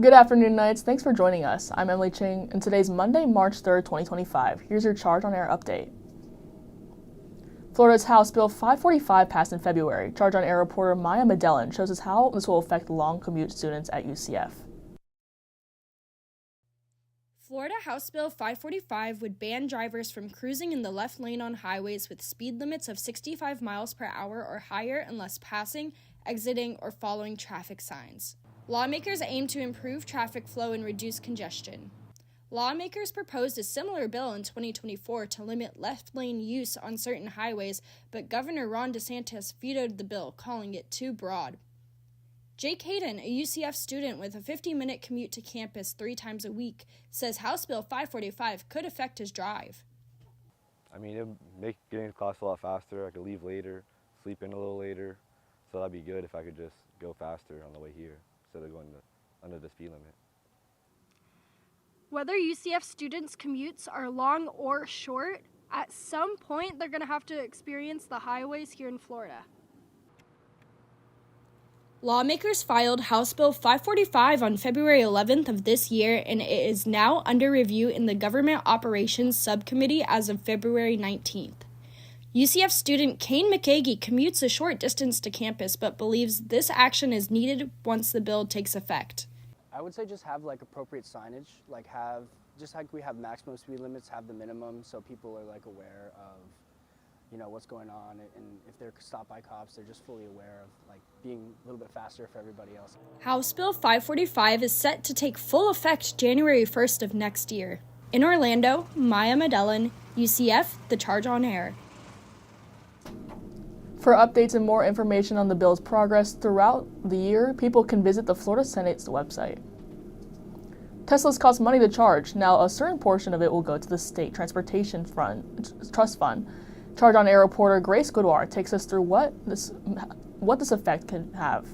Good afternoon, Knights. Thanks for joining us. I'm Emily Ching, and today's Monday, March 3rd, 2025. Here's your Charge on Air update. Florida's House Bill 545 passed in February. Charge on Air reporter Maya Medellin shows us how this will affect long commute students at UCF. Florida House Bill 545 would ban drivers from cruising in the left lane on highways with speed limits of 65 miles per hour or higher unless passing, exiting, or following traffic signs. Lawmakers aim to improve traffic flow and reduce congestion. Lawmakers proposed a similar bill in 2024 to limit left lane use on certain highways, but Governor Ron DeSantis vetoed the bill, calling it too broad. Jake Hayden, a UCF student with a 50-minute commute to campus 3 times a week, says House Bill 545 could affect his drive. I mean, it would make getting to class a lot faster. I could leave later, sleep in a little later, so that'd be good if I could just go faster on the way here instead of going under the speed limit. Whether UCF students' commutes are long or short, at some point they're going to have to experience the highways here in Florida. Lawmakers filed House Bill 545 on February 11th of this year, and it is now under review in the Government Operations Subcommittee as of February 19th. UCF student Kane McKagy commutes a short distance to campus but believes this action is needed once the bill takes effect. I would say just have appropriate signage, just like we have maximum speed limits, have the minimum so people are aware of what's going on, and if they're stopped by cops, they're just fully aware of being a little bit faster for everybody else. House Bill 545 is set to take full effect January 1st of next year. In Orlando, Maya Medellin, UCF, The Charge on Air. For updates and more information on the bill's progress throughout the year, people can visit the Florida Senate's website. Teslas cost money to charge. Now, a certain portion of it will go to the State Transportation Trust Fund. Charge on Air reporter Grace Goodwar takes us through what this effect can have.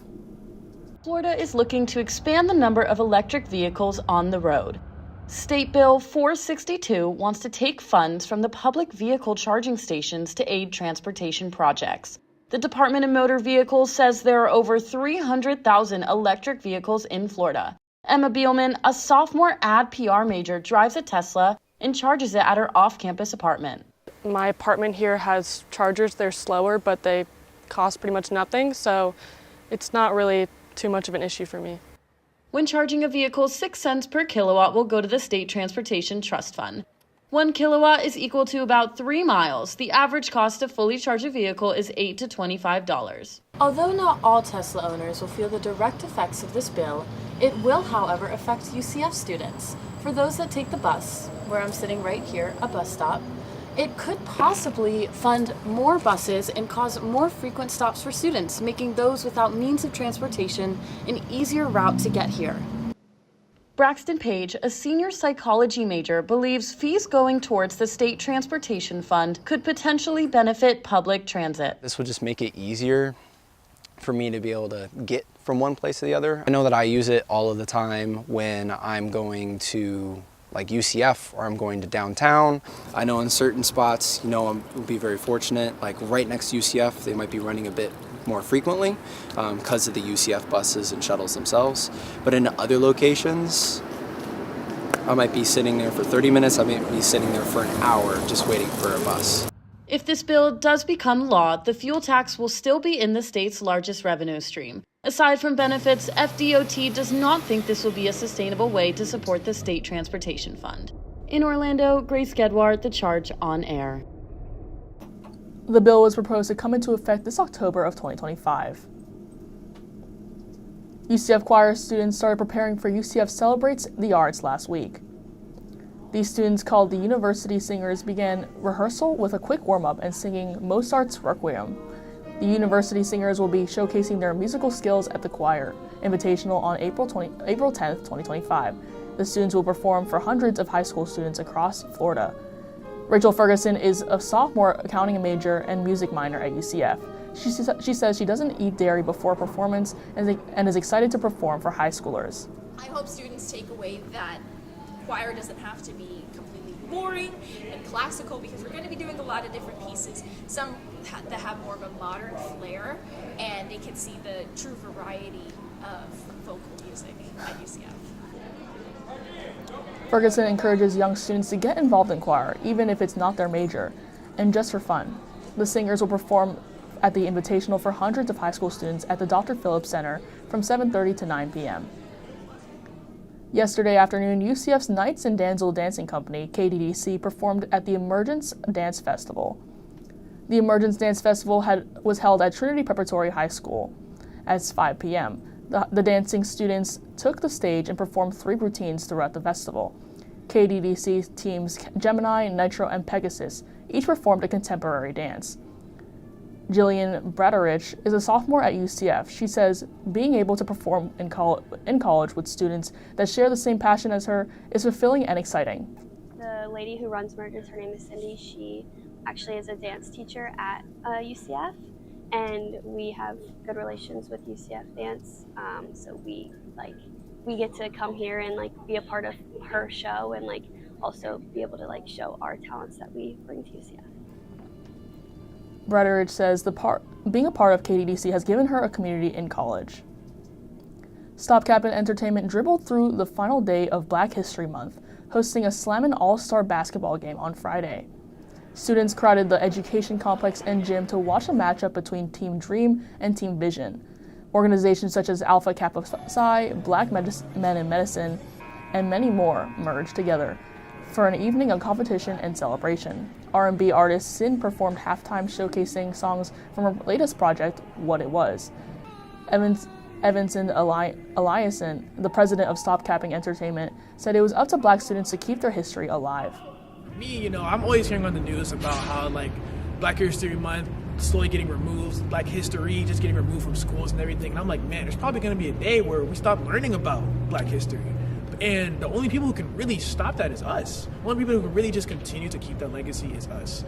Florida is looking to expand the number of electric vehicles on the road. State Bill 462 wants to take funds from the public vehicle charging stations to aid transportation projects. The Department of Motor Vehicles says there are over 300,000 electric vehicles in Florida. Emma Beelman, a sophomore ad PR major, drives a Tesla and charges it at her off-campus apartment. My apartment here has chargers. They're slower, but they cost pretty much nothing, so it's not really too much of an issue for me. When charging a vehicle, 6 cents per kilowatt will go to the State Transportation Trust Fund. 1 kilowatt is equal to about 3 miles. The average cost to fully charge a vehicle is $8 to $25. Although not all Tesla owners will feel the direct effects of this bill, it will, however, affect UCF students. For those that take the bus, where I'm sitting right here, a bus stop, it could possibly fund more buses and cause more frequent stops for students, making those without means of transportation an easier route to get here. Braxton Page, a senior psychology major, believes fees going towards the State Transportation Fund could potentially benefit public transit. This would just make it easier for me to be able to get from one place to the other. I know that I use it all of the time when I'm going to UCF or I'm going to downtown. I know in certain spots, I'll be very fortunate, right next to UCF, they might be running a bit more frequently because of the UCF buses and shuttles themselves. But in other locations, I might be sitting there for 30 minutes, I might be sitting there for an hour just waiting for a bus. If this bill does become law, the fuel tax will still be in the state's largest revenue stream. Aside from benefits, FDOT does not think this will be a sustainable way to support the State Transportation Fund. In Orlando, Grace Gedward, The Charge on Air. The bill was proposed to come into effect this October of 2025. UCF choir students started preparing for UCF Celebrates the Arts last week. These students, called the University Singers, began rehearsal with a quick warm-up and singing Mozart's Requiem. The University Singers will be showcasing their musical skills at the Choir Invitational on April 10th, 2025. The students will perform for hundreds of high school students across Florida. Rachel Ferguson is a sophomore accounting major and music minor at UCF. She says she doesn't eat dairy before performance and is excited to perform for high schoolers. I hope students take away that choir doesn't have to be completely boring and classical, because we're going to be doing a lot of different pieces. Some that have more of a modern flair, and they can see the true variety of vocal music at UCF. Ferguson encourages young students to get involved in choir, even if it's not their major, and just for fun. The singers will perform at the Invitational for hundreds of high school students at the Dr. Phillips Center from 7:30 to 9 p.m. Yesterday afternoon, UCF's Knights and Danzel Dancing Company, KDDC, performed at the Emergence Dance Festival. The Emergence Dance Festival was held at Trinity Preparatory High School at 5 p.m. The dancing students took the stage and performed 3 routines throughout the festival. KDDC teams Gemini, Nitro, and Pegasus each performed a contemporary dance. Jillian Bretterich is a sophomore at UCF. She says being able to perform in college with students that share the same passion as her is fulfilling and exciting. The lady who runs Emergence, her name is Cindy. She actually is a dance teacher at UCF, and we have good relations with UCF dance. So we get to come here and be a part of her show, and also be able to show our talents that we bring to UCF. Bretteridge says being a part of KDDC has given her a community in college. Stop Cap'n Entertainment dribbled through the final day of Black History Month, hosting a Slammin' All-Star basketball game on Friday. Students crowded the education complex and gym to watch a matchup between Team Dream and Team Vision. Organizations such as Alpha Kappa Psi, Black Men in Medicine, and many more merged together for an evening of competition and celebration. R&B artist Sin performed halftime showcasing songs from her latest project, What It Was. Evanson Eliason, the president of Stop Capping Entertainment, said it was up to Black students to keep their history alive. Me, I'm always hearing on the news about how Black History Month slowly getting removed, Black history just getting removed from schools and everything. And I'm like, man, there's probably going to be a day where we stop learning about Black history. And the only people who can really stop that is us. The only people who can really just continue to keep that legacy is us.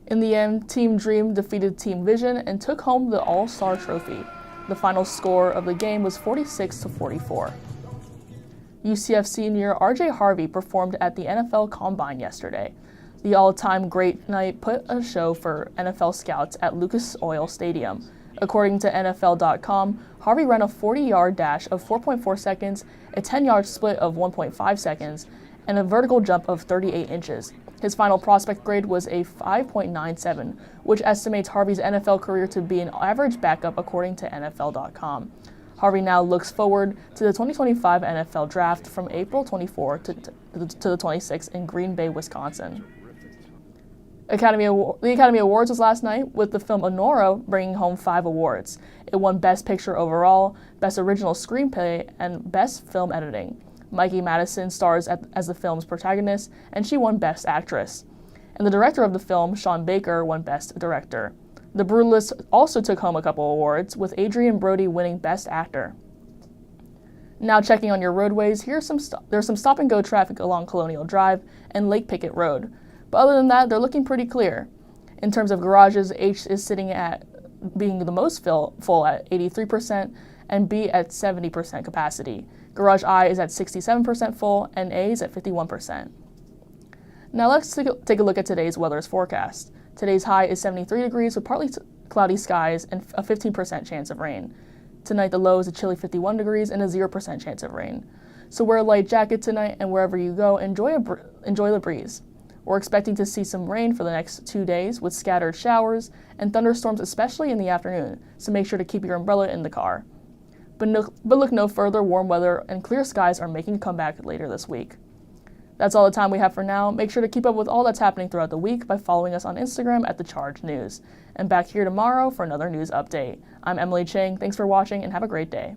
In the end, Team Dream defeated Team Vision and took home the All-Star Trophy. The final score of the game was 46-44. UCF senior RJ Harvey performed at the NFL Combine yesterday. The all-time great night put a show for NFL scouts at Lucas Oil Stadium. According to NFL.com, Harvey ran a 40-yard dash of 4.4 seconds, a 10-yard split of 1.5 seconds, and a vertical jump of 38 inches. His final prospect grade was a 5.97, which estimates Harvey's NFL career to be an average backup according to NFL.com. Harvey now looks forward to the 2025 NFL Draft from April 24 to the 26th in Green Bay, Wisconsin. The Academy Awards was last night, with the film Honora bringing home 5 awards. It won Best Picture overall, Best Original Screenplay, and Best Film Editing. Mikey Madison stars as the film's protagonist, and she won Best Actress. And the director of the film, Sean Baker, won Best Director. The Brutalist also took home a couple awards, with Adrian Brody winning Best Actor. Now checking on your roadways, there's some stop-and-go traffic along Colonial Drive and Lake Pickett Road. But other than that, they're looking pretty clear. In terms of garages, H is sitting at being the most full at 83% and B at 70% capacity. Garage I is at 67% full and A is at 51%. Now let's take a look at today's weather's forecast. Today's high is 73 degrees with partly cloudy skies and a 15% chance of rain. Tonight the low is a chilly 51 degrees and a 0% chance of rain. So wear a light jacket tonight, and wherever you go, enjoy the breeze. We're expecting to see some rain for the next 2 days with scattered showers and thunderstorms, especially in the afternoon, so make sure to keep your umbrella in the car. But look no further, warm weather and clear skies are making a comeback later this week. That's all the time we have for now. Make sure to keep up with all that's happening throughout the week by following us on Instagram at The Charge News. And back here tomorrow for another news update. I'm Emily Ching. Thanks for watching and have a great day.